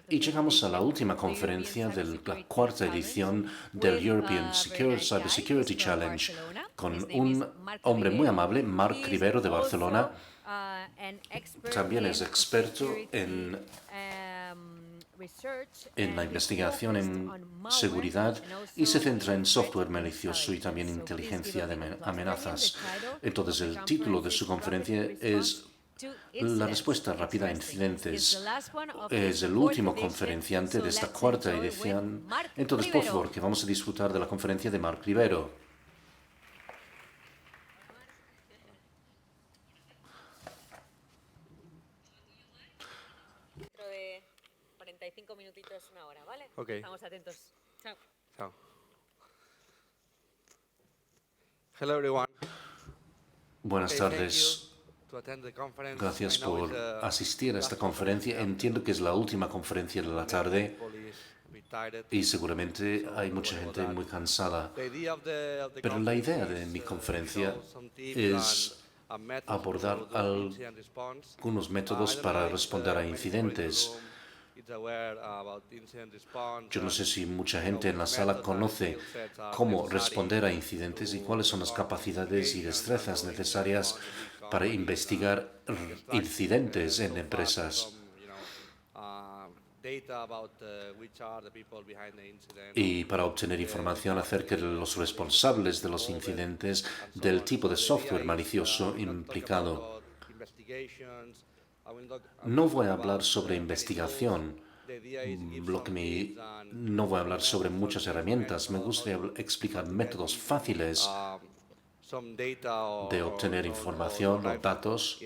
Y llegamos a la última conferencia de la cuarta edición del European Cybersecurity Challenge con un hombre muy amable, Marc Rivero de Barcelona. También es experto en la investigación en seguridad y se centra en software malicioso y también inteligencia de amenazas. Entonces, el título de su conferencia es La respuesta rápida a incidentes. Es el último conferenciante de esta cuarta edición. Entonces, por favor, que vamos a disfrutar de la conferencia de Marc Rivero. Dentro de 45 minutitos, una hora, ¿vale? Ok. Estamos atentos. Chao. Chao. Hello, everyone. Buenas Okay, tardes. to attend the conference. Gracias I know por it's the asistir a esta last conference, conferencia. yeah. Entiendo que es la última conferencia de la tarde People is retired, y seguramente so hay mucha sorry about gente that. muy cansada. The idea of the Pero la idea conference de is, mi conferencia show some tips es and methods abordar to do incident response. algunos I métodos don't para know if, responder a many people in the incidentes. room is aware about incident response Yo no sé and, si mucha you know, gente en la which sala methods and conoce skill sets are cómo necessary responder a incidentes y to cuáles son las perform capacidades y investigations destrezas and do necesarias incident response in big para companies investigar and extract, incidentes en so fast empresas. some, data about which are the people behind the incident, Y para obtener información acerca de los responsables de los incidentes, del tipo de software malicioso implicado. No voy a hablar sobre investigación, no voy a hablar sobre muchas herramientas. Me gustaría explicar métodos fáciles de obtener información o datos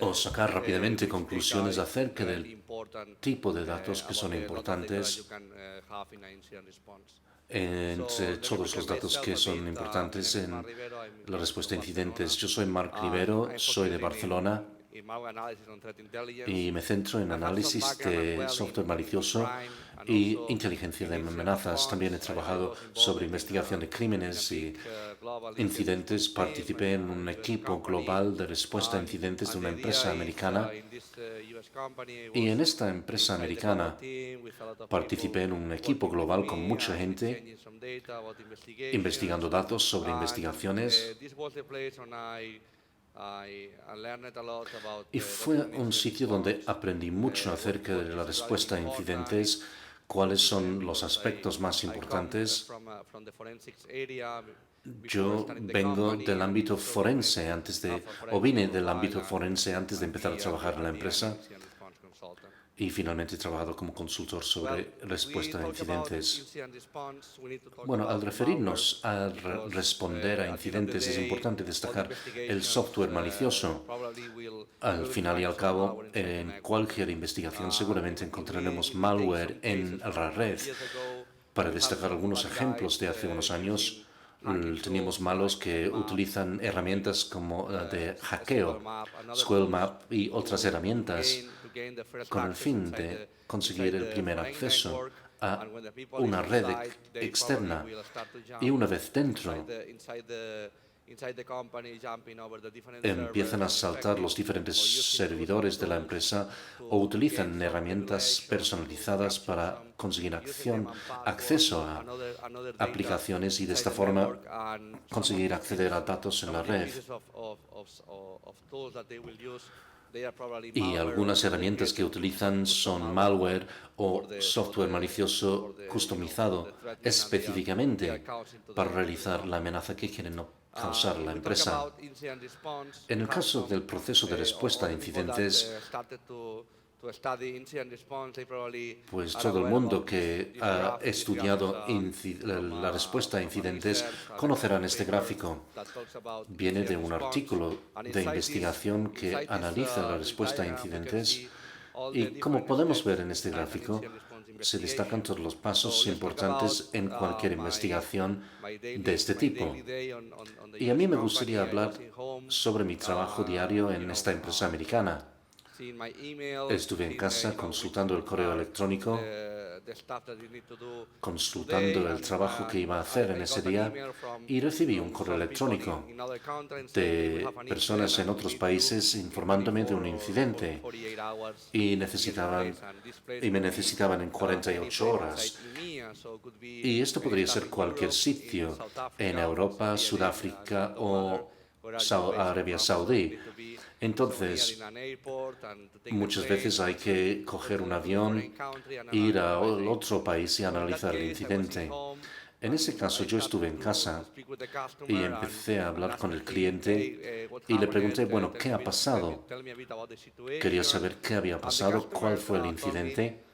o sacar rápidamente conclusiones acerca del tipo de datos que son importantes entre todos los datos que son importantes en la respuesta a incidentes. Yo soy Marc Rivero, soy de Barcelona y me centro en análisis de software malicioso y inteligencia de amenazas. También he trabajado sobre investigación de crímenes y incidentes. Participé en un equipo global de respuesta a incidentes de una empresa americana y en esta empresa americana participé en un equipo global con mucha gente investigando datos sobre investigaciones. Y fue un sitio donde aprendí mucho acerca de la respuesta a incidentes, cuáles son los aspectos más importantes. Yo vengo del ámbito forense vine del ámbito forense antes de empezar a trabajar en la empresa y finalmente he trabajado como consultor sobre respuesta a incidentes. Bueno, al referirnos a responder a incidentes es importante destacar el software malicioso. Al final y al cabo, en cualquier investigación seguramente encontraremos malware en la red. Para destacar algunos ejemplos de hace unos años, teníamos malos que utilizan herramientas como de hackeo, Squirrelmap y otras herramientas con el fin de conseguir el primer acceso a una red externa. Y una vez dentro, empiezan a saltar los diferentes servidores de la empresa o utilizan herramientas personalizadas para conseguir acceso a aplicaciones y de esta forma conseguir acceder a datos en la red. Y algunas herramientas que utilizan son malware o software malicioso customizado específicamente para realizar la amenaza que quieren causar la empresa. En el caso del proceso de respuesta a incidentes, pues todo el mundo que ha estudiado la respuesta a incidentes conocerán este gráfico. Viene de un artículo de investigación que analiza la respuesta a incidentes y como podemos ver en este gráfico, se destacan todos los pasos importantes en cualquier investigación de este tipo. Y a mí me gustaría hablar sobre mi trabajo diario en esta empresa americana. Estuve en casa consultando el correo electrónico consultando el trabajo que iba a hacer en ese día y recibí un correo electrónico de personas en otros países informándome de un incidente y me necesitaban en 48 horas. Y esto podría ser cualquier sitio en Europa, Sudáfrica o Arabia Saudí. Entonces, muchas veces hay que coger un avión, ir al otro país y analizar el incidente. En ese caso, yo estuve en casa y empecé a hablar con el cliente y le pregunté, bueno, ¿qué ha pasado? Quería saber qué había pasado, cuál fue el incidente.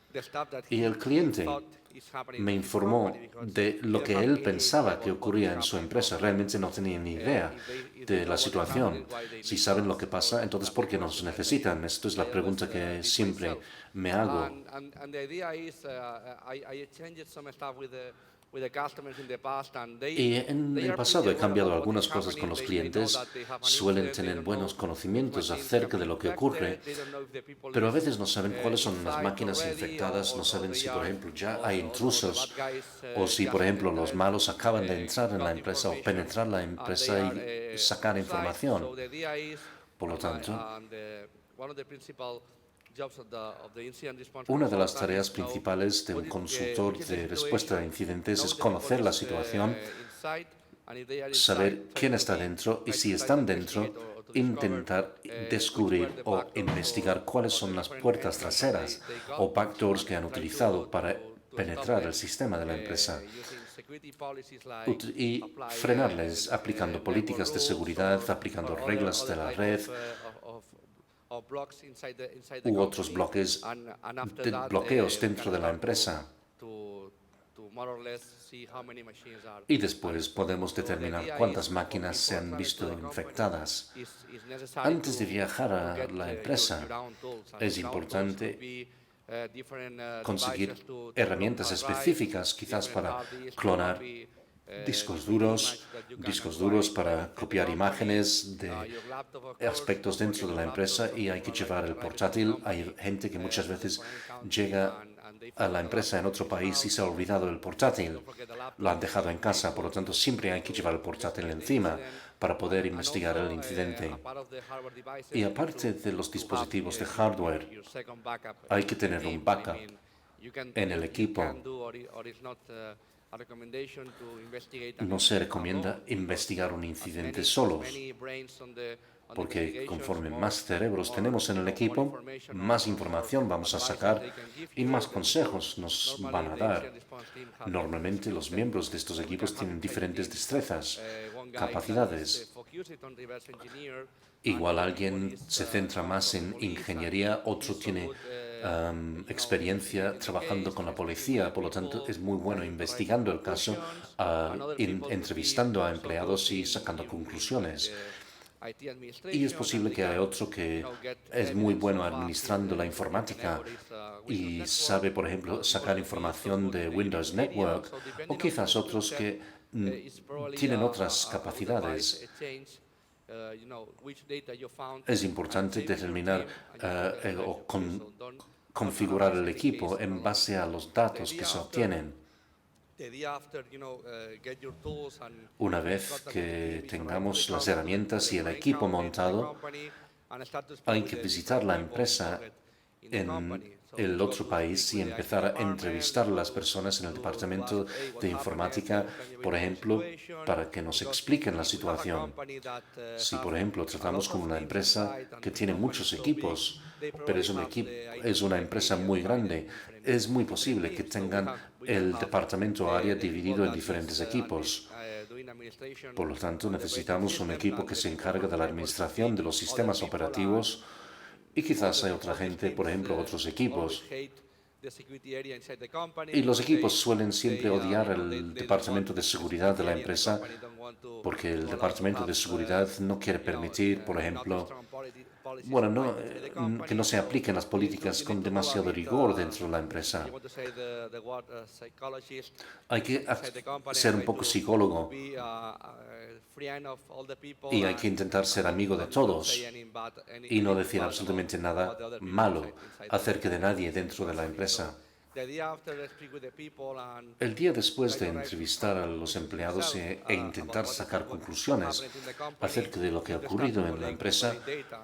Y el cliente me informó de lo que él pensaba que ocurría en su empresa. Realmente no tenía ni idea de la situación. Si saben lo que pasa, entonces ¿por qué nos necesitan? Esto es la pregunta que siempre me hago. Y en el pasado he cambiado algunas cosas con los clientes. Suelen tener buenos conocimientos acerca de lo que ocurre, pero a veces no saben cuáles son las máquinas infectadas, no saben si, por ejemplo, ya hay intrusos o si, por ejemplo, los malos acaban de entrar en la empresa o penetrar la empresa y sacar información. Por lo tanto, una de las tareas principales de un consultor de respuesta a incidentes es conocer la situación, saber quién está dentro y si están dentro, intentar descubrir o investigar cuáles son las puertas traseras o backdoors que han utilizado para penetrar el sistema de la empresa y frenarles aplicando políticas de seguridad, aplicando reglas de la red u otros bloqueos dentro de la empresa. Y después podemos determinar cuántas máquinas se han visto infectadas. Antes de viajar a la empresa, es importante conseguir herramientas específicas, quizás para clonar discos duros para copiar imágenes de aspectos dentro de la empresa, y hay que llevar el portátil. Hay gente que muchas veces llega a la empresa en otro país y se ha olvidado el portátil. Lo han dejado en casa, por lo tanto siempre hay que llevar el portátil encima para poder investigar el incidente. Y aparte de los dispositivos de hardware, hay que tener un backup en el equipo. No se recomienda investigar un incidente solos, porque conforme más cerebros tenemos en el equipo, más información vamos a sacar y más consejos nos van a dar. Normalmente los miembros de estos equipos tienen diferentes destrezas, capacidades. Igual alguien se centra más en ingeniería, otro tiene experiencia trabajando con la policía, por lo tanto es muy bueno investigando el caso, entrevistando a empleados y sacando conclusiones. Y es posible que haya otro que es muy bueno administrando la informática y sabe, por ejemplo, sacar información de Windows Network, o quizás otros que tienen otras capacidades. Es importante determinar o configurar el equipo en base a los datos que se obtienen. Una vez que tengamos las herramientas y el equipo montado, hay que visitar la empresa en el otro país y empezar a entrevistar a las personas en el departamento de informática, por ejemplo, para que nos expliquen la situación. Si, por ejemplo, tratamos con una empresa que tiene muchos equipos, pero es una empresa muy grande, es muy posible que tengan el departamento o área dividido en diferentes equipos. Por lo tanto, necesitamos un equipo que se encargue de la administración de los sistemas operativos, y quizás hay otra gente, por ejemplo, otros equipos. Y los equipos suelen siempre odiar el departamento de seguridad de la empresa, porque el departamento de seguridad no quiere permitir, por ejemplo, que no se apliquen las políticas con demasiado rigor dentro de la empresa. Hay que ser un poco psicólogo y hay que intentar ser amigo de todos y no decir absolutamente nada malo acerca de nadie dentro de la empresa. The idea after speak with the people and El día después de entrevistar a los empleados e intentar sacar conclusiones acerca de lo que ha ocurrido en la empresa,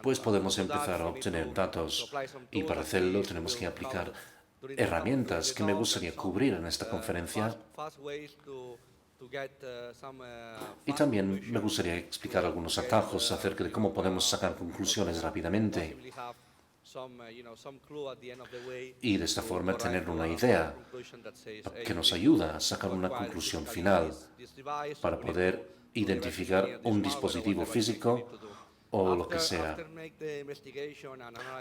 pues podemos empezar a obtener datos y para hacerlo tenemos que aplicar herramientas que me gustaría cubrir en esta conferencia y también me gustaría explicar algunos atajos acerca de cómo podemos sacar conclusiones rápidamente y de esta forma tener una idea que nos ayuda a sacar una conclusión final para poder identificar un dispositivo físico o lo que sea.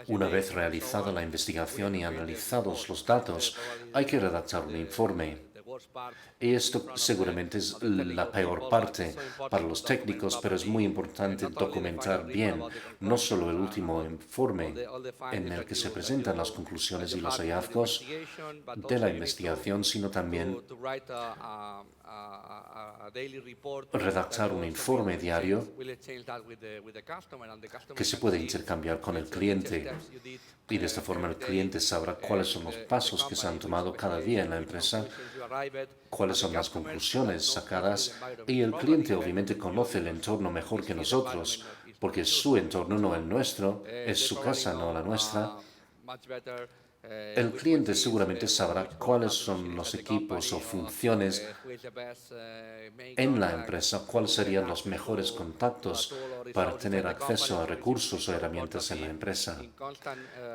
Una vez realizada la investigación y analizados los datos, hay que redactar un informe. Y esto seguramente es la peor parte para los técnicos, pero es muy importante documentar bien no solo el último informe en el que se presentan las conclusiones y los hallazgos de la investigación, sino también redactar un informe diario que se puede intercambiar con el cliente. Y de esta forma el cliente sabrá cuáles son los pasos que se han tomado cada día en la empresa, cuáles son las conclusiones sacadas, y el cliente obviamente conoce el entorno mejor que nosotros, porque es su entorno, no el nuestro, es su casa, no la nuestra. El cliente seguramente sabrá cuáles son los equipos o funciones en la empresa, cuáles serían los mejores contactos para tener acceso a recursos o herramientas en la empresa.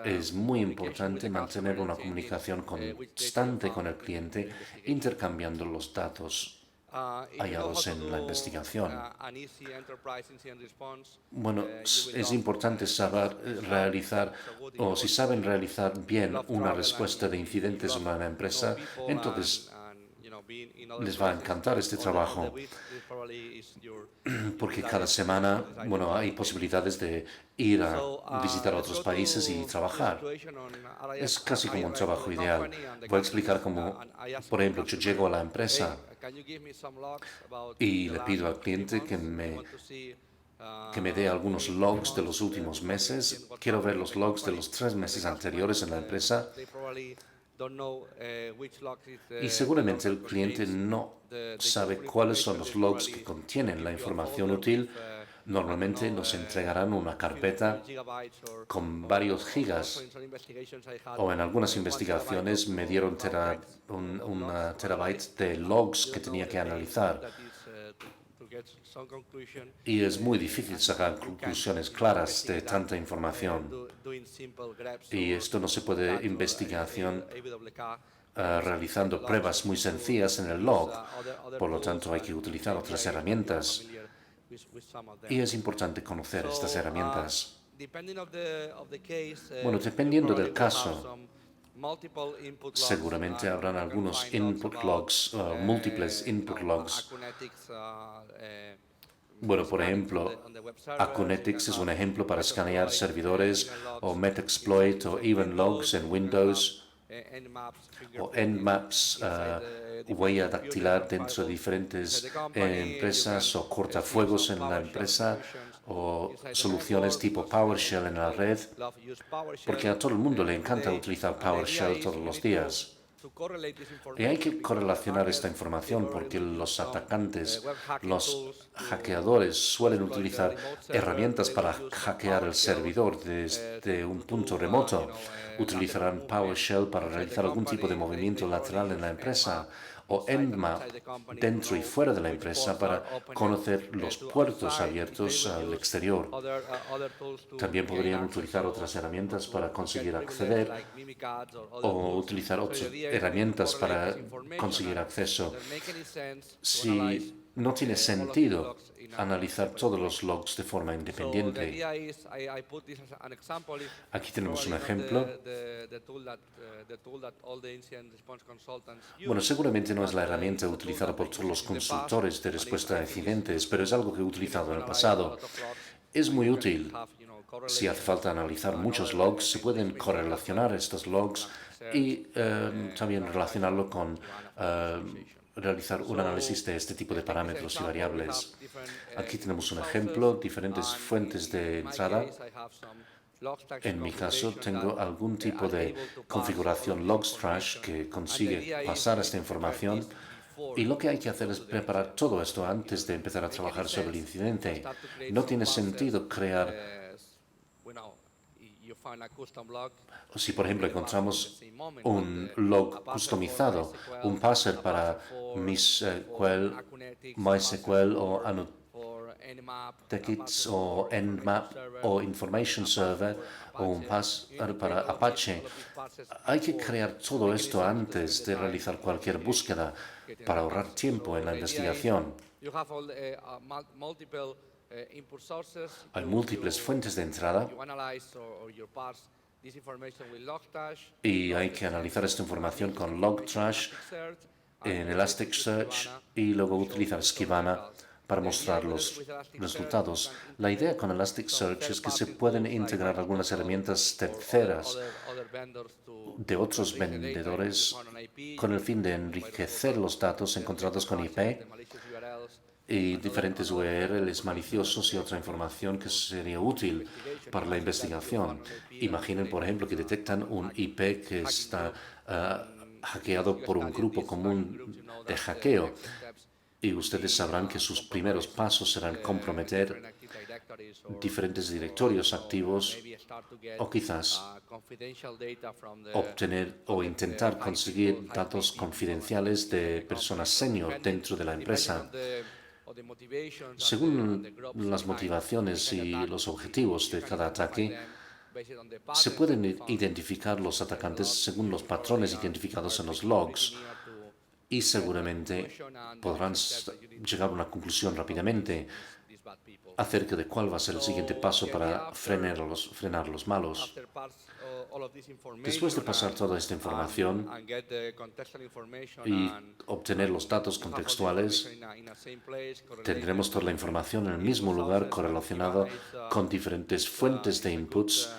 Es muy importante mantener una comunicación constante con el cliente, intercambiando los datos hallados en la investigación. Bueno, es importante saber realizar, o si saben realizar bien una respuesta de incidentes en una empresa, entonces les va a encantar este trabajo, porque cada semana, bueno, hay posibilidades de ir a visitar otros países y trabajar. Es casi como un trabajo ideal. Voy a explicar cómo, por ejemplo, yo llego a la empresa y le pido al cliente que me dé algunos logs de los últimos meses. Quiero ver los logs de los 3 meses anteriores en la empresa. Y seguramente el cliente no sabe cuáles son los logs que contienen la información útil. Normalmente nos entregarán una carpeta con varios gigas, o en algunas investigaciones me dieron una terabyte de logs que tenía que analizar. Y es muy difícil sacar conclusiones claras de tanta información. Y esto no se puede investigación realizando pruebas muy sencillas en el log. Por lo tanto, hay que utilizar otras herramientas. Y es importante conocer estas herramientas. Bueno, dependiendo del caso, seguramente habrán algunos input logs, múltiples input logs. Bueno, por ejemplo, Acunetics es un ejemplo para escanear servidores, o Metaxploit o Evenlogs en Windows, o Nmaps, huella dactilar dentro de diferentes empresas, o cortafuegos en la empresa, o soluciones tipo PowerShell en la red, porque a todo el mundo le encanta utilizar PowerShell todos los días. Y hay que correlacionar esta información porque los atacantes, los hackeadores suelen utilizar herramientas para hackear el servidor desde un punto remoto. Utilizarán PowerShell para realizar algún tipo de movimiento lateral en la empresa, o Nmap dentro y fuera de la empresa para conocer los puertos abiertos al exterior. También podrían utilizar otras herramientas para conseguir acceder, o utilizar otras herramientas para conseguir acceso. Si no tiene sentido analizar todos los logs de forma independiente. Aquí tenemos un ejemplo. Bueno, seguramente no es la herramienta utilizada por todos los consultores de respuesta a incidentes, pero es algo que he utilizado en el pasado. Es muy útil. Si hace falta analizar muchos logs, se pueden correlacionar estos logs y también relacionarlo con realizar un análisis de este tipo de parámetros y variables. Aquí tenemos un ejemplo, diferentes fuentes de entrada. En mi caso, tengo algún tipo de configuración Logstash que consigue pasar esta información. Y lo que hay que hacer es preparar todo esto antes de empezar a trabajar sobre el incidente. No tiene sentido crear, si por ejemplo encontramos un log customizado, un parser para MySQL, MySQL o Annotations o Nmap o Information Server o un parser para Apache. Hay que crear todo esto antes de realizar cualquier búsqueda para ahorrar tiempo en la investigación. Hay múltiples fuentes de entrada y hay que analizar esta información con Logstash en Elasticsearch y luego utilizar Skibana para mostrar los resultados. La idea con Elasticsearch es que se pueden integrar algunas herramientas terceras de otros vendedores con el fin de enriquecer los datos encontrados con IP y diferentes URLs maliciosos y otra información que sería útil para la investigación. Imaginen, por ejemplo, que detectan un IP que está hackeado por un grupo común de hackeo y ustedes sabrán que sus primeros pasos serán comprometer diferentes directorios activos o quizás obtener o intentar conseguir datos confidenciales de personas senior dentro de la empresa. Según las motivaciones y los objetivos de cada ataque, se pueden identificar los atacantes según los patrones identificados en los logs y seguramente podrán llegar a una conclusión rápidamente acerca de cuál va a ser el siguiente paso para frenar a los malos. Después de pasar toda esta información y obtener los datos contextuales, tendremos toda la información en el mismo lugar correlacionado con diferentes fuentes de inputs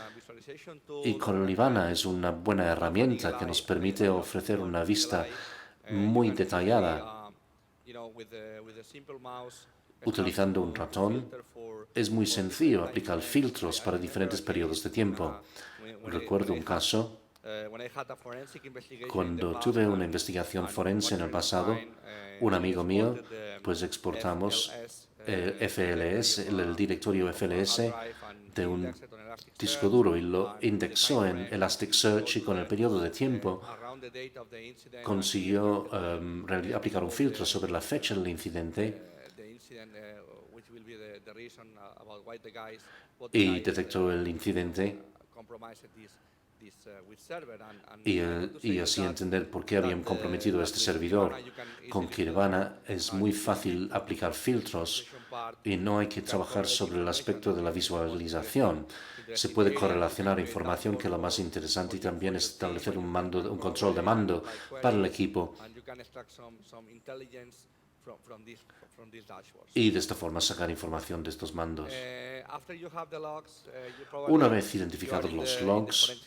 y Corrivana es una buena herramienta que nos permite ofrecer una vista muy detallada. Utilizando un ratón, es muy sencillo aplicar filtros para diferentes periodos de tiempo. Recuerdo un caso cuando tuve una investigación forense en el pasado, un amigo mío, pues exportamos el directorio FLS de un disco duro y lo indexó en Elasticsearch y con el periodo de tiempo consiguió aplicar un filtro sobre la fecha del incidente y detectó el incidente y así entender por qué habían comprometido este servidor. Con Kibana es muy fácil aplicar filtros y no hay que trabajar sobre el aspecto de la visualización. Se puede correlacionar información, que es lo más interesante, y también establecer un control de mando para el equipo y de esta forma sacar información de estos mandos. Una vez identificados los logs,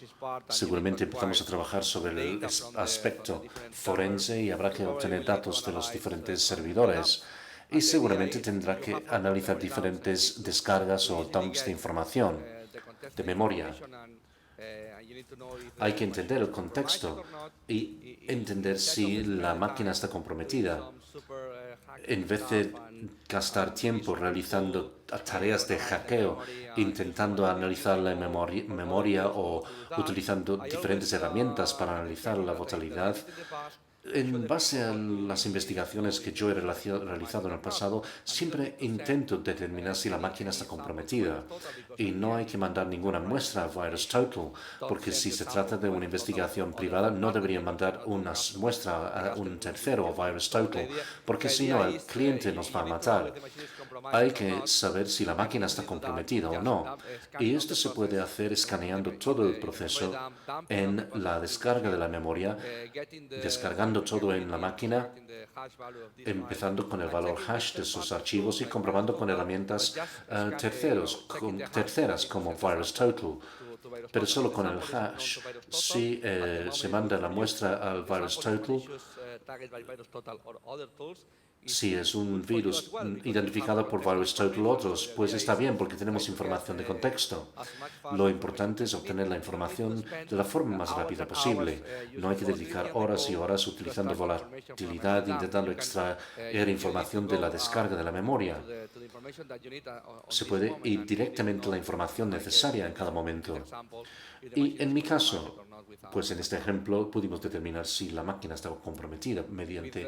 seguramente empezamos a trabajar sobre el aspecto forense y habrá que obtener datos de los diferentes servidores y seguramente tendrá que analizar diferentes descargas o dumps de información, de memoria. Hay que entender el contexto y entender si la máquina está comprometida. En vez de gastar tiempo realizando tareas de hackeo, intentando analizar la memoria o utilizando diferentes herramientas para analizar la volatilidad, en base a las investigaciones que yo he realizado en el pasado, siempre intento determinar si la máquina está comprometida y no hay que mandar ninguna muestra a VirusTotal, porque si se trata de una investigación privada no debería mandar una muestra a un tercero, a VirusTotal, porque si no el cliente nos va a matar. Hay que saber si la máquina está comprometida o no, y esto se puede hacer escaneando todo el proceso en la descarga de la memoria, descargando todo en la máquina, empezando con el valor hash de sus archivos y comprobando con herramientas terceras como VirusTotal. Pero solo con el hash, si se manda la muestra al VirusTotal, Si es un virus identificado por VirusTotal u otros, pues está bien porque tenemos información de contexto. Lo importante es obtener la información de la forma más rápida posible. No hay que dedicar horas y horas utilizando volatilidad, intentando extraer información de la descarga de la memoria. Se puede ir directamente a la información necesaria en cada momento. Y en mi caso, pues en este ejemplo pudimos determinar si la máquina estaba comprometida mediante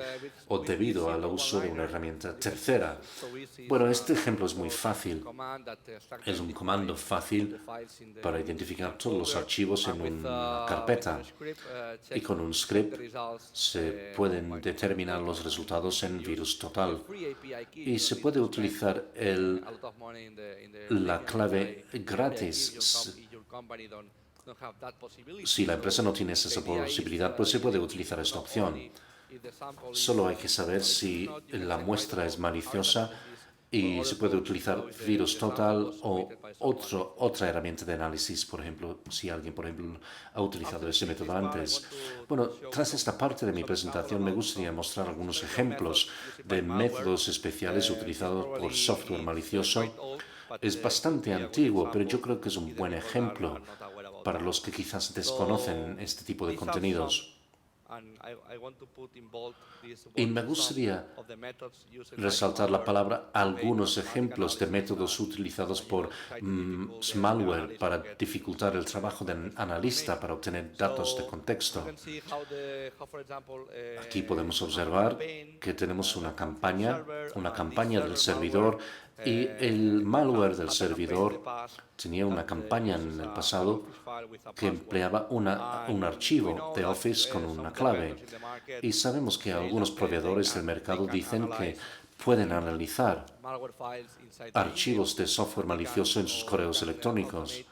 o debido al uso de una herramienta tercera. Bueno, este ejemplo es muy fácil. Es un comando fácil para identificar todos los archivos en una carpeta. Y con un script se pueden determinar los resultados en VirusTotal. Y se puede utilizar la clave gratis. Si la empresa no tiene esa posibilidad, pues se puede utilizar esta opción. Solo hay que saber si la muestra es maliciosa y se puede utilizar VirusTotal o otra herramienta de análisis, por ejemplo, si alguien, por ejemplo, ha utilizado ese método antes. Bueno, tras esta parte de mi presentación me gustaría mostrar algunos ejemplos de métodos especiales utilizados por software malicioso. Es bastante antiguo, pero yo creo que es un buen ejemplo para los que quizás desconocen este tipo de contenidos. Y me gustaría resaltar la palabra algunos ejemplos de métodos utilizados por malware para dificultar el trabajo del analista para obtener datos de contexto. Aquí podemos observar que tenemos una campaña del servidor y el malware del servidor tenía una campaña en el pasado que empleaba un archivo de Office con una clave. Y sabemos que algunos proveedores del mercado dicen que pueden analizar archivos de software malicioso en sus correos electrónicos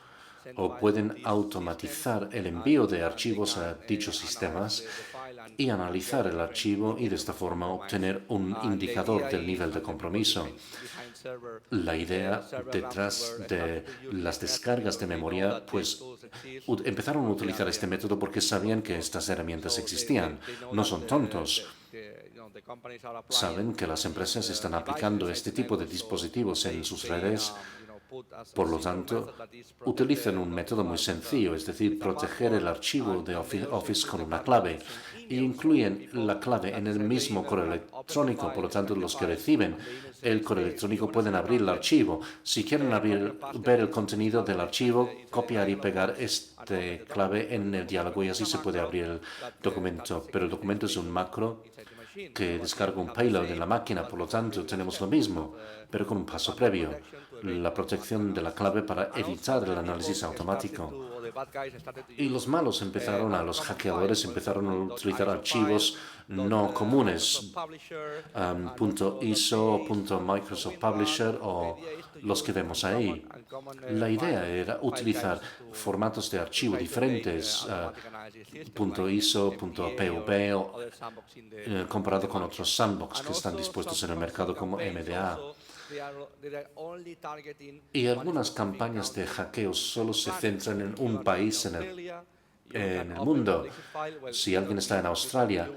o pueden automatizar el envío de archivos a dichos sistemas y analizar el archivo y de esta forma obtener un indicador del nivel de compromiso. La idea detrás de las descargas de memoria, pues empezaron a utilizar este método porque sabían que estas herramientas existían. No son tontos. Saben que las empresas están aplicando este tipo de dispositivos en sus redes. Por lo tanto, utilizan un método muy sencillo, es decir, proteger el archivo de Office con una clave e incluyen la clave en el mismo correo electrónico. Por lo tanto, los que reciben el correo electrónico pueden abrir el archivo. Si quieren ver el contenido del archivo, copiar y pegar esta clave en el diálogo y así se puede abrir el documento. Pero el documento es un macro que descarga un payload en la máquina, por lo tanto tenemos lo mismo, pero con un paso previo, la protección de la clave para evitar el análisis automático. Y los hackeadores empezaron a utilizar archivos no comunes, .iso, .microsoft Publisher o los que vemos ahí. La idea era utilizar formatos de archivo diferentes, .iso, .pv, comparado con otros sandbox que están dispuestos en el mercado como MDA. Y algunas campañas de hackeo solo se centran en un país en el mundo. Si alguien está en Australia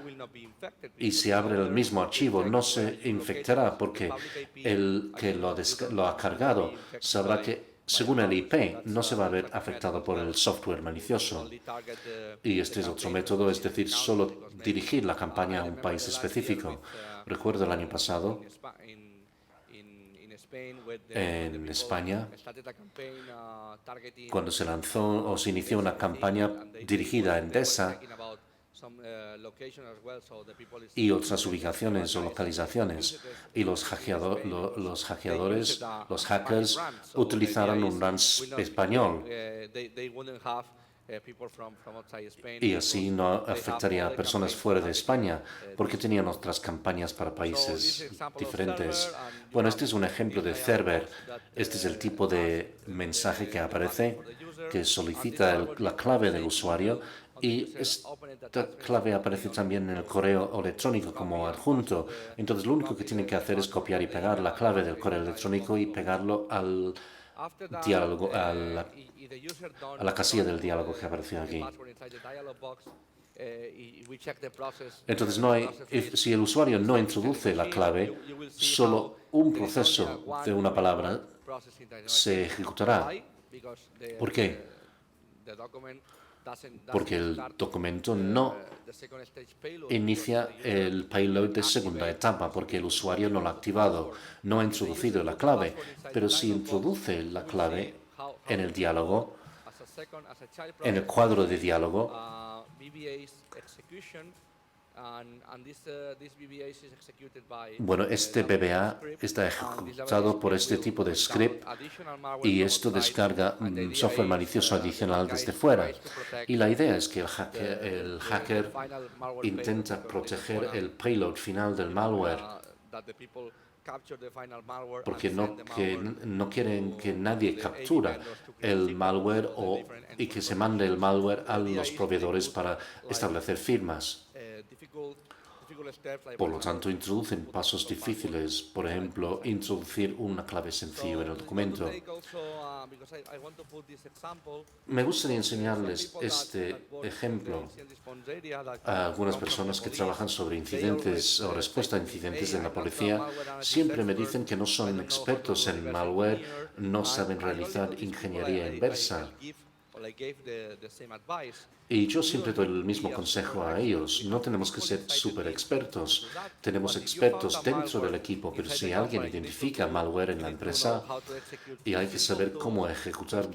y se abre el mismo archivo, no se infectará porque el que lo ha cargado sabrá que, según el IP, no se va a ver afectado por el software malicioso. Y este es otro método, es decir, solo dirigir la campaña a un país específico. Recuerdo el año pasado, en España, cuando se lanzó o se inició una campaña dirigida a Endesa y otras ubicaciones o localizaciones, y los hackers utilizaron un RANS español. Y así no afectaría a personas fuera de España, porque tenían otras campañas para países diferentes. Bueno, este es un ejemplo de Cerber. Este es el tipo de mensaje que aparece, que solicita la clave del usuario, y esta clave aparece también en el correo electrónico como adjunto. Entonces, lo único que tienen que hacer es copiar y pegar la clave del correo electrónico y pegarlo al diálogo, a la casilla del diálogo que apareció aquí. Entonces, si el usuario no introduce la clave, solo un proceso de una palabra se ejecutará. ¿Por qué? Porque el documento no inicia el payload de segunda etapa, porque el usuario no lo ha activado, no ha introducido la clave. Pero si introduce la clave en el diálogo, en el cuadro de diálogo, bueno, este BBA está ejecutado por este tipo de script y esto descarga software malicioso adicional desde fuera. Y la idea es que el hacker intenta proteger el payload final del malware, porque no quieren que nadie capture el malware y que se mande el malware a los proveedores para establecer firmas. Por lo tanto, introducen pasos difíciles, por ejemplo, introducir una clave sencilla en el documento. Me gustaría enseñarles este ejemplo a algunas personas que trabajan sobre incidentes o respuesta a incidentes en la policía. Siempre me dicen que no son expertos en malware, no saben realizar ingeniería inversa. Y yo siempre doy el mismo consejo a ellos. No tenemos que ser súper expertos. Tenemos expertos dentro del equipo, pero si alguien identifica malware en la empresa y hay que saber cómo ejecutar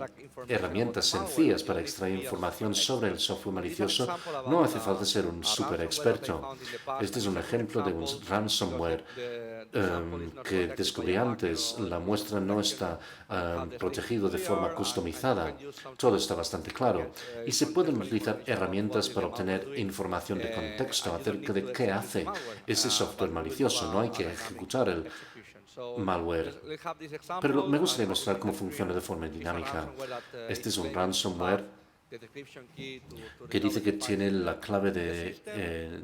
herramientas sencillas para extraer información sobre el software malicioso, no hace falta ser un súper experto. Este es un ejemplo de un ransomware que descubrí antes. La muestra no está protegido de forma customizada. Todo está bastante claro. Y se pueden utilizar herramientas para obtener información de contexto acerca de qué hace ese software malicioso. No hay que ejecutar el malware. Pero me gustaría mostrar cómo funciona de forma dinámica. Este es un ransomware que dice que tiene la clave de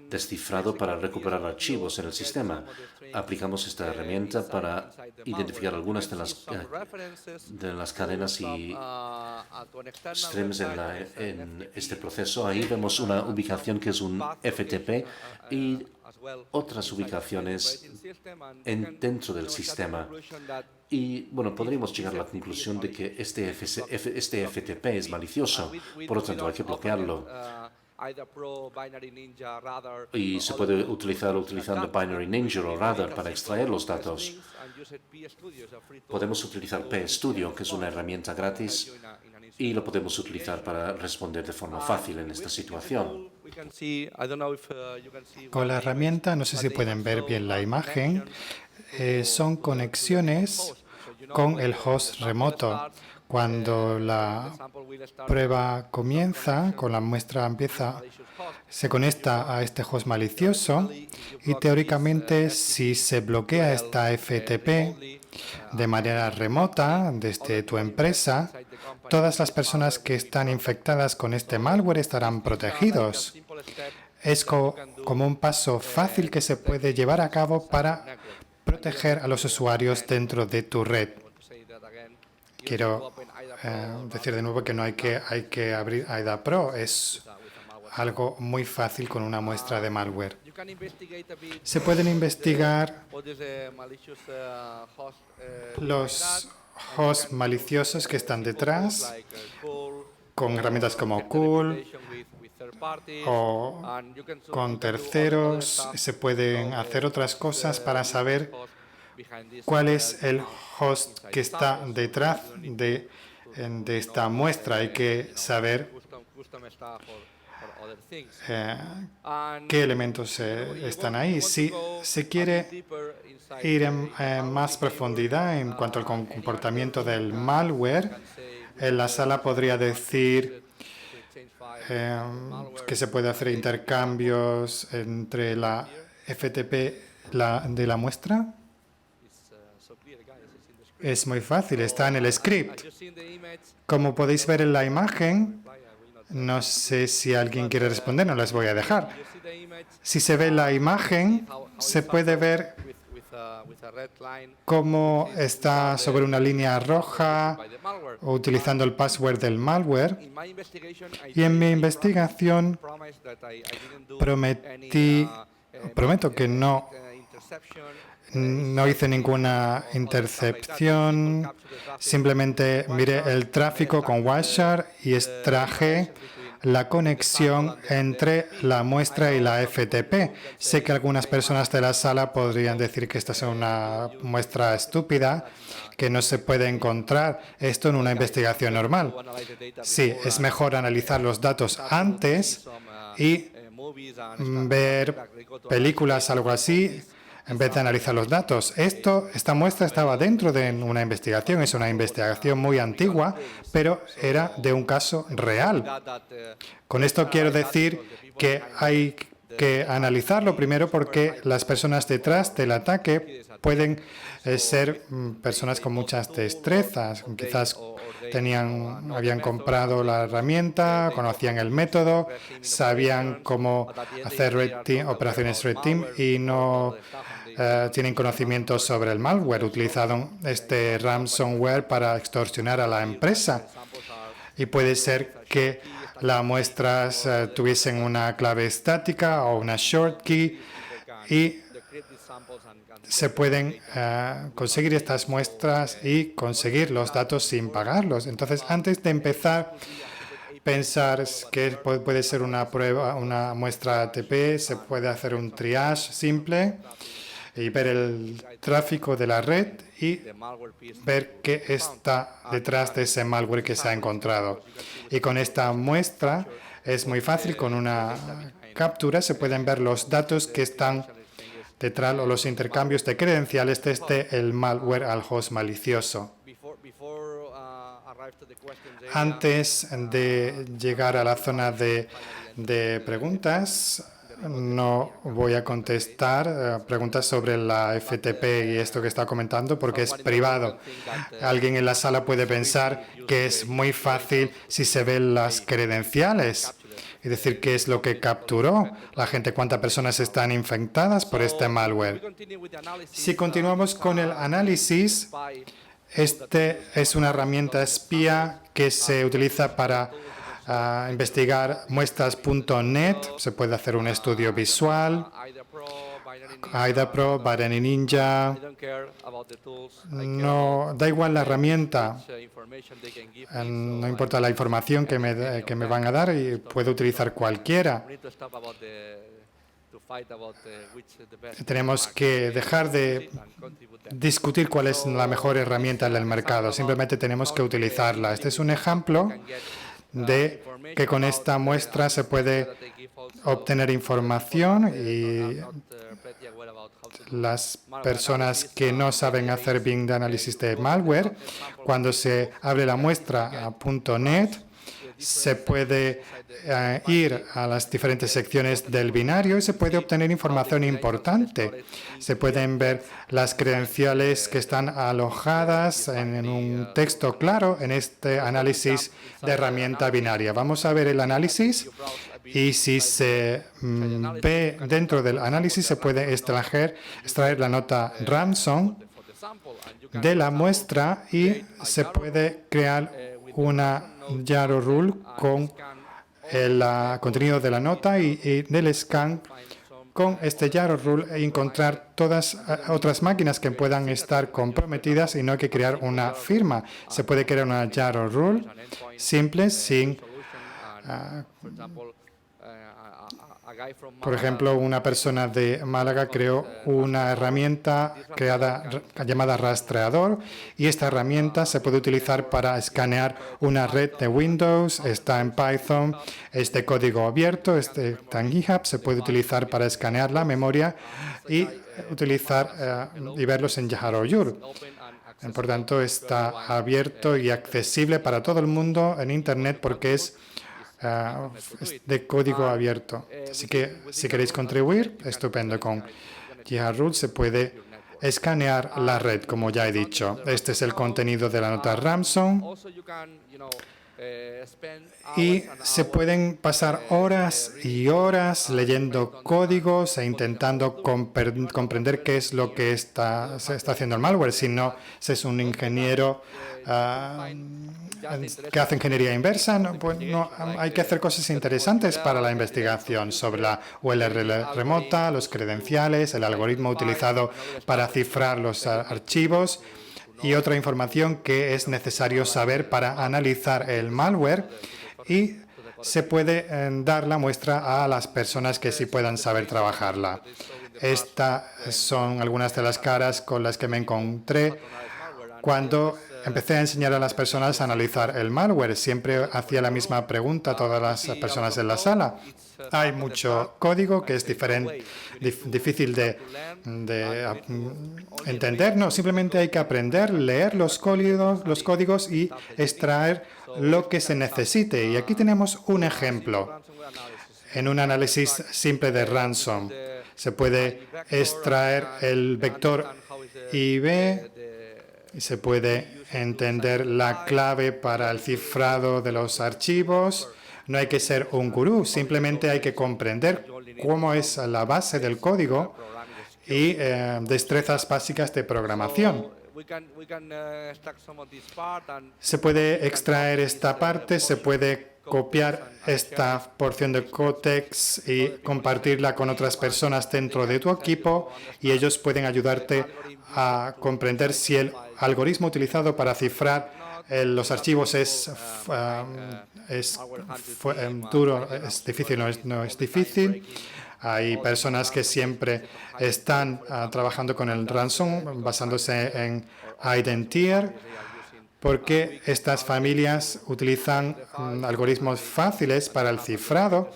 descifrado para recuperar archivos en el sistema. Aplicamos esta herramienta para identificar algunas de las cadenas y streams en este proceso. Ahí vemos una ubicación que es un FTP y otras ubicaciones dentro del sistema. Y bueno, podríamos llegar a la conclusión de que este FTP es malicioso, por lo tanto hay que bloquearlo. Y se puede utilizar utilizando Binary Ninja o Radar para extraer los datos. Podemos utilizar PStudio, que es una herramienta gratis, y lo podemos utilizar para responder de forma fácil en esta situación. Con la herramienta, no sé si pueden ver bien la imagen, son conexiones con el host remoto. Cuando la prueba comienza, con la muestra se conecta a este host malicioso y teóricamente si se bloquea esta FTP de manera remota desde tu empresa, todas las personas que están infectadas con este malware estarán protegidos. Es como un paso fácil que se puede llevar a cabo para proteger a los usuarios dentro de tu red. Quiero decir de nuevo que no hay que abrir AIDA Pro, es algo muy fácil con una muestra de malware. Se pueden investigar los hosts maliciosos que están detrás con herramientas como Cool o con terceros. Se pueden hacer otras cosas para saber cuál es el host que está detrás de esta muestra. Hay que saber qué elementos están ahí. Si se quiere ir en más profundidad en cuanto al comportamiento del malware, en la sala podría decir que se puede hacer intercambios entre la FTP de la muestra. Es muy fácil, está en el script. Como podéis ver en la imagen, no sé si alguien quiere responder, no les voy a dejar. Si se ve la imagen, se puede ver cómo está sobre una línea roja utilizando el password del malware. Y en mi investigación prometo que no hice ninguna intercepción, simplemente miré el tráfico con Wireshark y extraje la conexión entre la muestra y la FTP. Sé que algunas personas de la sala podrían decir que esta es una muestra estúpida, que no se puede encontrar esto en una investigación normal. Sí, es mejor analizar los datos antes y ver películas, algo así, en vez de analizar los datos. Esta muestra estaba dentro de una investigación, es una investigación muy antigua, pero era de un caso real. Con esto quiero decir que hay que analizarlo primero porque las personas detrás del ataque pueden ser personas con muchas destrezas, quizás habían comprado la herramienta, conocían el método, sabían cómo hacer operaciones Red Team y no tienen conocimiento sobre el malware. Utilizaron este ransomware para extorsionar a la empresa. Y puede ser que las muestras tuviesen una clave estática o una short key y se pueden conseguir estas muestras y conseguir los datos sin pagarlos. Entonces, antes de empezar, pensar que puede ser una prueba, una muestra ATP, se puede hacer un triage simple y ver el tráfico de la red y ver qué está detrás de ese malware que se ha encontrado. Y con esta muestra es muy fácil, con una captura se pueden ver los datos que están detrás o los intercambios de credenciales desde el malware al host malicioso. Antes de llegar a la zona de preguntas, no voy a contestar preguntas sobre la FTP y esto que está comentando porque es privado. Alguien en la sala puede pensar que es muy fácil si se ven las credenciales y decir qué es lo que capturó la gente, cuántas personas están infectadas por este malware. Si continuamos con el análisis, este es una herramienta espía que se utiliza para investigar muestras.net. Se puede hacer un estudio visual. IDAPRO, Barani Ninja. No, da igual la herramienta. No importa la información que me van a dar y puedo utilizar cualquiera. Tenemos que dejar de discutir cuál es la mejor herramienta en el mercado. Simplemente tenemos que utilizarla. Este es un ejemplo de que con esta muestra se puede obtener información y las personas que no saben hacer bien de análisis de malware, cuando se abre la muestra a .NET, se puede ir a las diferentes secciones del binario y se puede obtener información importante. Se pueden ver las credenciales que están alojadas en un texto claro en este análisis de herramienta binaria. Vamos a ver el análisis y si se ve dentro del análisis se puede extraer la nota ransom de la muestra y se puede crear una Yaro Rule con el contenido de la nota y del scan con este Yaro Rule e encontrar todas otras máquinas que puedan estar comprometidas y no hay que crear una firma. Se puede crear una Yaro Rule simple sin... Por ejemplo, una persona de Málaga creó una herramienta llamada rastreador y esta herramienta se puede utilizar para escanear una red de Windows, está en Python, es de código abierto, está en GitHub, se puede utilizar para escanear la memoria y y verlos en Yaharoyur. Por tanto, está abierto y accesible para todo el mundo en Internet porque es de código abierto. Así que si queréis contribuir, estupendo. Con Yaharoyur se puede escanear la red, como ya he dicho. Este es el contenido de la nota ransom. y se pueden pasar horas y horas leyendo códigos e intentando comprender qué es lo que se está haciendo el malware. Si no, si es un ingeniero que hace ingeniería inversa, pues hay que hacer cosas interesantes para la investigación sobre la URL remota, los credenciales, el algoritmo utilizado para cifrar los archivos y otra información que es necesario saber para analizar el malware, y se puede dar la muestra a las personas que sí puedan saber trabajarla. Estas son algunas de las caras con las que me encontré cuando empecé a enseñar a las personas a analizar el malware. Siempre hacía la misma pregunta a todas las personas en la sala. Hay mucho código que es difícil de entender. No, simplemente hay que aprender, leer los códigos y extraer lo que se necesite. Y aquí tenemos un ejemplo. En un análisis simple de ransom, se puede extraer el vector IB y se puede entender la clave para el cifrado de los archivos. No hay que ser un gurú, simplemente hay que comprender cómo es la base del código y destrezas básicas de programación. Se puede extraer esta parte, se puede copiar esta porción de códex y compartirla con otras personas dentro de tu equipo, y ellos pueden ayudarte a comprender si el algoritmo utilizado para cifrar los archivos es duro, es difícil, no es difícil. Hay personas que siempre están trabajando con el ransom basándose en Identier, porque estas familias utilizan algoritmos fáciles para el cifrado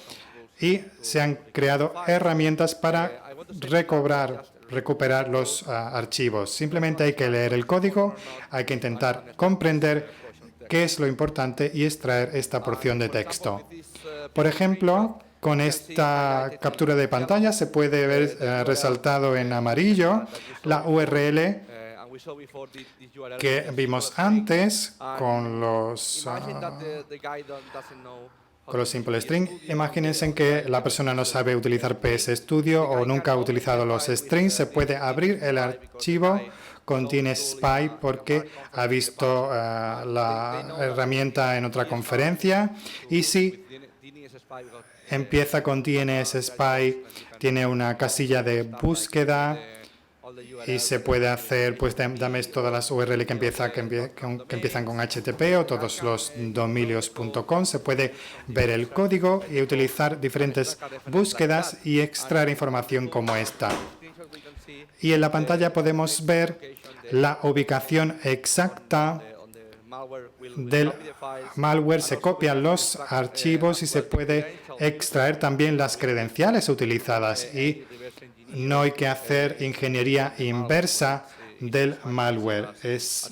y se han creado herramientas para recuperar los archivos. Simplemente hay que leer el código, hay que intentar comprender qué es lo importante y extraer esta porción de texto. Por ejemplo, con esta captura de pantalla se puede ver resaltado en amarillo la URL que vimos antes con los simple string. Imagínense que la persona no sabe utilizar PS Studio o nunca ha utilizado los strings. Se puede abrir el archivo, contiene spy porque ha visto la herramienta en otra conferencia, y si empieza con DNS Spy, tiene una casilla de búsqueda y se puede hacer, pues dame todas las URL que empiezan con HTTP o todos los dominios.com. Se puede ver el código y utilizar diferentes búsquedas y extraer información como esta. Y en la pantalla podemos ver la ubicación exacta del malware, se copian los archivos y se puede extraer también las credenciales utilizadas, y no hay que hacer ingeniería inversa del malware. Es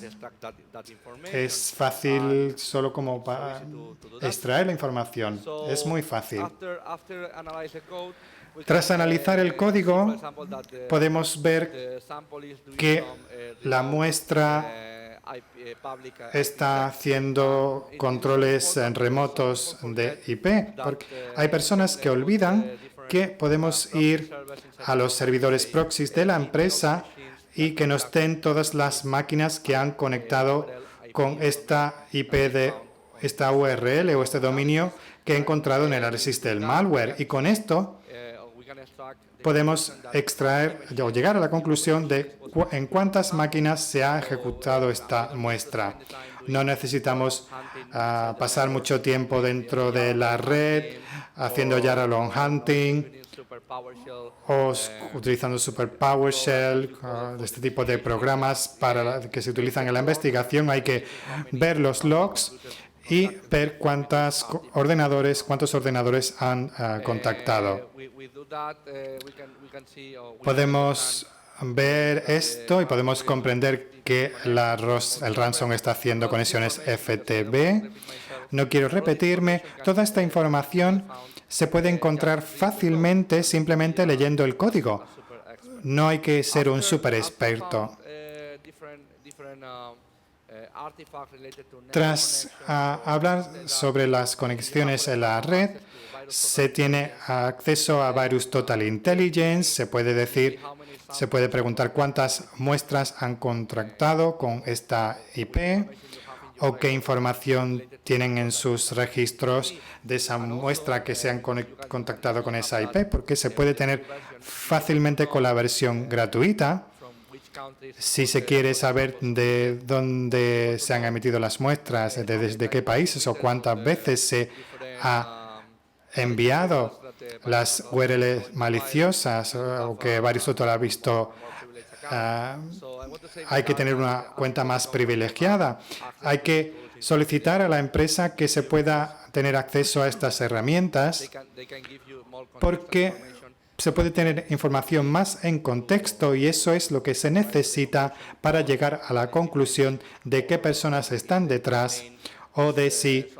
fácil solo como para extraer la información. Es muy fácil. Tras analizar el código, podemos ver que la muestra está haciendo controles remotos de IP. Porque hay personas que olvidan que podemos ir a los servidores proxies de la empresa y que nos den todas las máquinas que han conectado con esta IP de esta URL o este dominio que he encontrado en el análisis del malware. Y con esto podemos extraer o llegar a la conclusión de en cuántas máquinas se ha ejecutado esta muestra. No necesitamos pasar mucho tiempo dentro de la red haciendo Yarrow hunting o utilizando Super PowerShell, de este tipo de programas que se utilizan en la investigación. Hay que ver los logs y ver cuántos ordenadores han contactado. Podemos ver esto y podemos comprender que el ransom está haciendo conexiones FTP. No quiero repetirme, toda esta información se puede encontrar fácilmente simplemente leyendo el código. No hay que ser un super experto. Tras hablar sobre las conexiones en la red, se tiene acceso a Virus Total Intelligence, se puede preguntar cuántas muestras han contractado con esta IP o qué información tienen en sus registros de esa muestra que se han contactado con esa IP, porque se puede tener fácilmente con la versión gratuita. Si se quiere saber de dónde se han emitido las muestras, desde qué países o cuántas veces se ha enviado las URLs maliciosas o que Total ha visto, hay que tener una cuenta más privilegiada. Hay que solicitar a la empresa que se pueda tener acceso a estas herramientas porque se puede tener información más en contexto y eso es lo que se necesita para llegar a la conclusión de qué personas están detrás o de si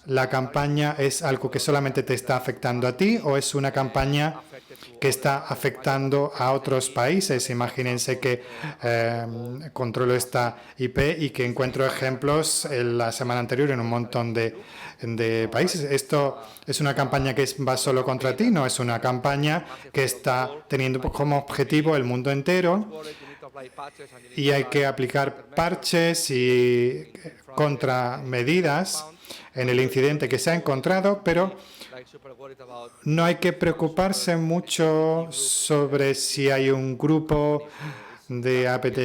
la campaña es algo que solamente te está afectando a ti o es una campaña que está afectando a otros países. Imagínense que controlo esta IP y que encuentro ejemplos en la semana anterior en un montón de países. Esto es una campaña que va solo contra ti, no es una campaña que está teniendo como objetivo el mundo entero y hay que aplicar parches y contramedidas en el incidente que se ha encontrado, pero no hay que preocuparse mucho sobre si hay un grupo de APT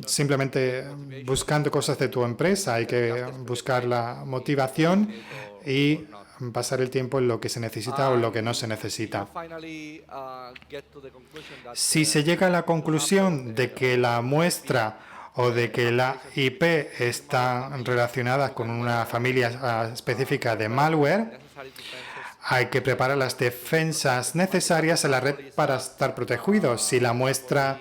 simplemente buscando cosas de tu empresa. Hay que buscar la motivación y pasar el tiempo en lo que se necesita o en lo que no se necesita. Si se llega a la conclusión de que la muestra o de que la IP está relacionada con una familia específica de malware, hay que preparar las defensas necesarias en la red para estar protegidos. Si la muestra,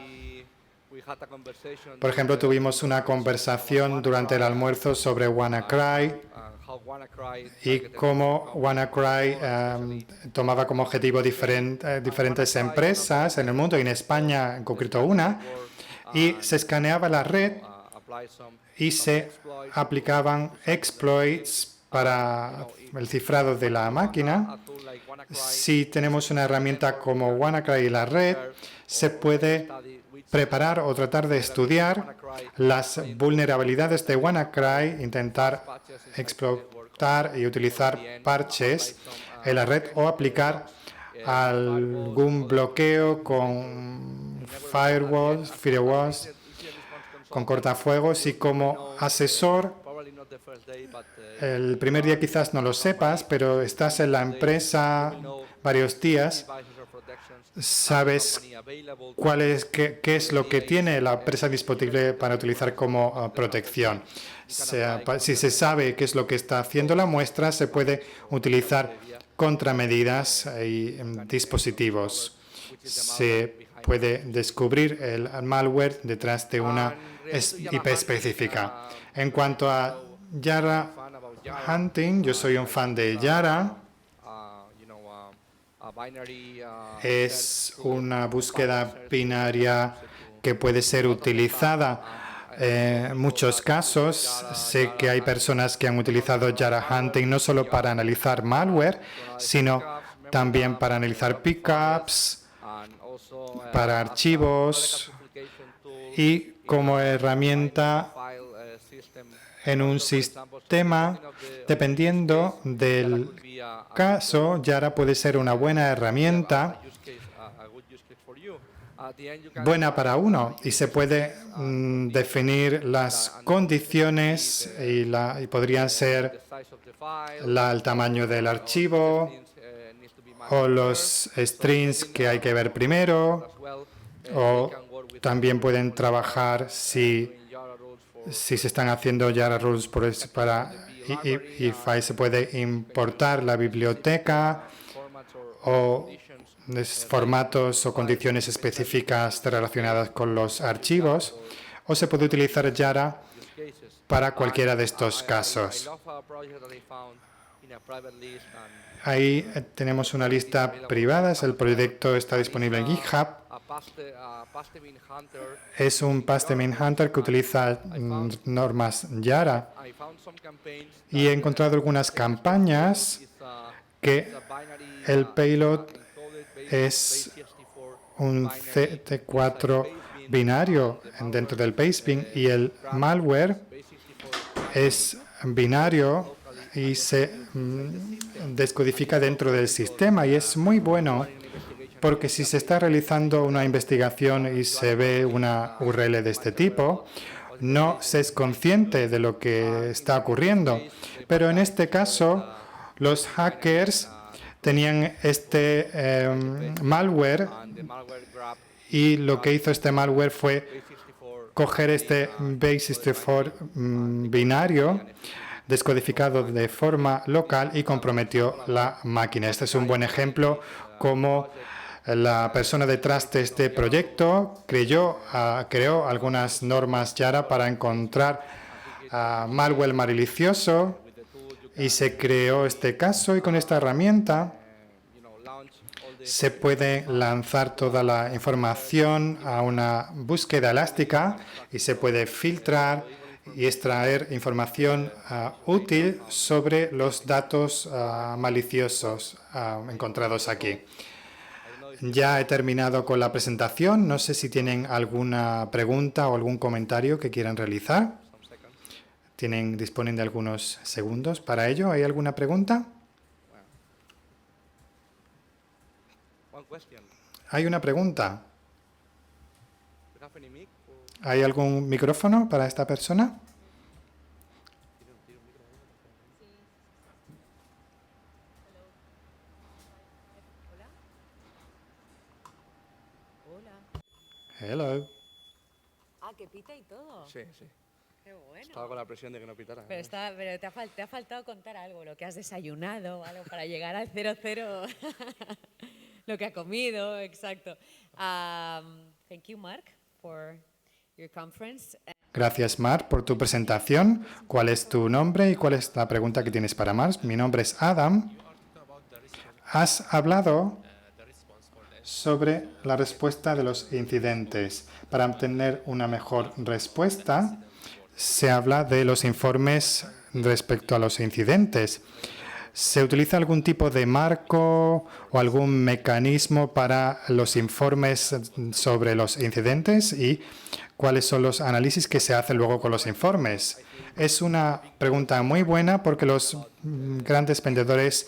por ejemplo, tuvimos una conversación durante el almuerzo sobre WannaCry y cómo WannaCry tomaba como objetivo diferentes empresas en el mundo y en España en concreto una, y se escaneaba la red y se aplicaban exploits para el cifrado de la máquina. Si tenemos una herramienta como WannaCry y la red, se puede preparar o tratar de estudiar las vulnerabilidades de WannaCry, intentar explotar y utilizar parches en la red o aplicar algún bloqueo con firewalls, con cortafuegos, y como asesor, el primer día quizás no lo sepas, pero estás en la empresa varios días, sabes qué es lo que tiene la empresa disponible para utilizar como protección. Si se sabe qué es lo que está haciendo la muestra, se puede utilizar contramedidas y dispositivos. Se puede descubrir el malware detrás de una IP específica. En cuanto a Yara Hunting, yo soy un fan de Yara. Es una búsqueda binaria que puede ser utilizada en muchos casos. Sé que hay personas que han utilizado Yara Hunting no solo para analizar malware, sino también para analizar pickups, para archivos y como herramienta en un sistema. Dependiendo del caso, Yara puede ser una buena herramienta, buena para uno, y se puede definir las condiciones y podrían ser el tamaño del archivo o los strings que hay que ver primero, o también pueden trabajar si se están haciendo Yara Rules para EFI, se puede importar la biblioteca o formatos o condiciones específicas relacionadas con los archivos, o se puede utilizar Yara para cualquiera de estos casos. Ahí tenemos una lista privada, el proyecto está disponible en GitHub Es un Pastebin Hunter que utiliza normas Yara. Y he encontrado algunas campañas que el payload es un CT4 binario dentro del Basebin y el malware es binario y se descodifica dentro del sistema. Y es muy bueno porque si se está realizando una investigación y se ve una URL de este tipo, no se es consciente de lo que está ocurriendo. Pero en este caso, los hackers tenían este malware y lo que hizo este malware fue coger este base64 binario descodificado de forma local y comprometió la máquina. Este es un buen ejemplo cómo la persona detrás de este proyecto creó algunas normas Yara para encontrar malware malicioso y se creó este caso y con esta herramienta se puede lanzar toda la información a una búsqueda elástica y se puede filtrar y extraer información útil sobre los datos maliciosos encontrados aquí. Ya he terminado con la presentación. No sé si tienen alguna pregunta o algún comentario que quieran realizar. Disponen de algunos segundos para ello. ¿Hay alguna pregunta? Hay una pregunta. ¿Hay algún micrófono para esta persona? Hello. Ah, que pita y todo. Sí, sí. Qué bueno. Estaba con la presión de que no pitara. Pero te ha faltado contar algo, lo que has desayunado, algo para llegar al 00. Lo que ha comido, exacto. Thank you, Mark, for your conference. Gracias, Mark, por tu presentación. ¿Cuál es tu nombre y cuál es la pregunta que tienes para Mark? Mi nombre es Adam. Has hablado sobre la respuesta de los incidentes. Para obtener una mejor respuesta, se habla de los informes respecto a los incidentes. ¿Se utiliza algún tipo de marco o algún mecanismo para los informes sobre los incidentes y cuáles son los análisis que se hacen luego con los informes? Es una pregunta muy buena porque los grandes vendedores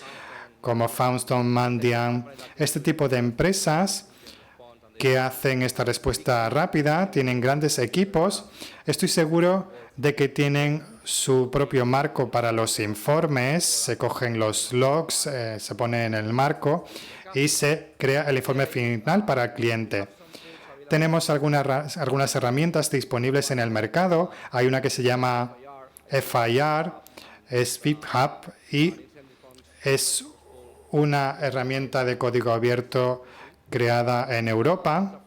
como Foundstone, Mandiant, este tipo de empresas que hacen esta respuesta rápida, tienen grandes equipos. Estoy seguro de que tienen su propio marco para los informes, se cogen los logs, se pone en el marco y se crea el informe final para el cliente. Tenemos algunas herramientas disponibles en el mercado. Hay una que se llama FIR, es VipHub y es una herramienta de código abierto creada en Europa,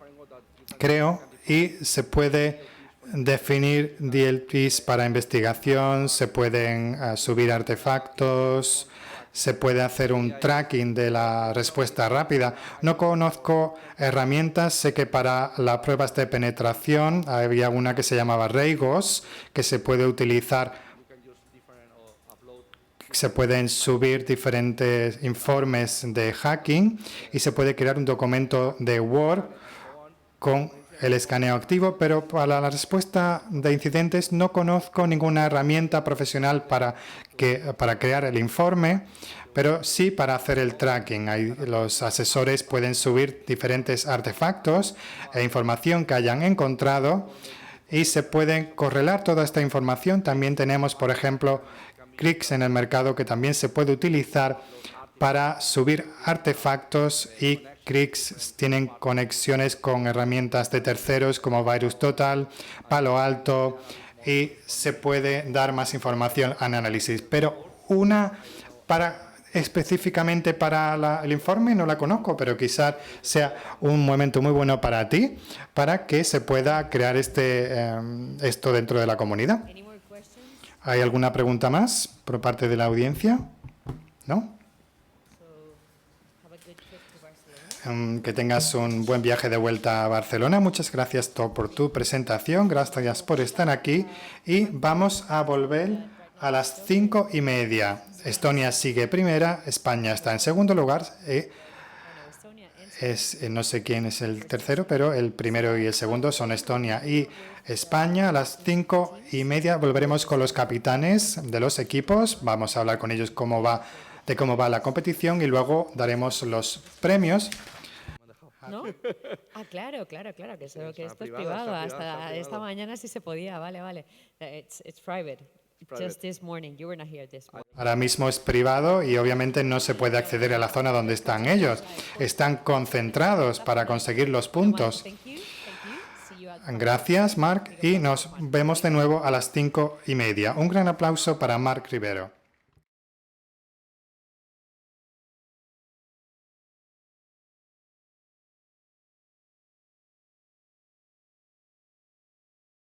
creo, y se puede definir DLPs para investigación, se pueden subir artefactos, se puede hacer un tracking de la respuesta rápida. No conozco herramientas, sé que para las pruebas de penetración había una que se llamaba Reigos, que se puede utilizar. Se pueden subir diferentes informes de hacking y se puede crear un documento de Word con el escaneo activo, pero para la respuesta de incidentes no conozco ninguna herramienta profesional para crear el informe, pero sí para hacer el tracking. Los asesores pueden subir diferentes artefactos e información que hayan encontrado y se pueden correlar toda esta información. También tenemos, por ejemplo, Krix en el mercado que también se puede utilizar para subir artefactos y Krix tienen conexiones con herramientas de terceros como VirusTotal, Palo Alto y se puede dar más información al análisis. Pero específicamente para el informe no la conozco, pero quizás sea un momento muy bueno para ti para que se pueda crear esto dentro de la comunidad. ¿Hay alguna pregunta más por parte de la audiencia? ¿No? Que tengas un buen viaje de vuelta a Barcelona. Muchas gracias por tu presentación. Gracias por estar aquí. Y vamos a volver a las 5:30. Estonia sigue primera, España está en segundo lugar. No sé quién es el tercero, pero el primero y el segundo son Estonia y España. A las 5:30 volveremos con los capitanes de los equipos. Vamos a hablar con ellos de cómo va la competición y luego daremos los premios. ¿No? Ah, claro, que esto es privado. Hasta esta mañana sí se podía, vale. It's private. Just this morning. You were not here this morning. Ahora mismo es privado y obviamente no se puede acceder a la zona donde están ellos. Están concentrados para conseguir los puntos. Gracias, Marc, y nos vemos de nuevo a las 5:30. Un gran aplauso para Marc Rivero.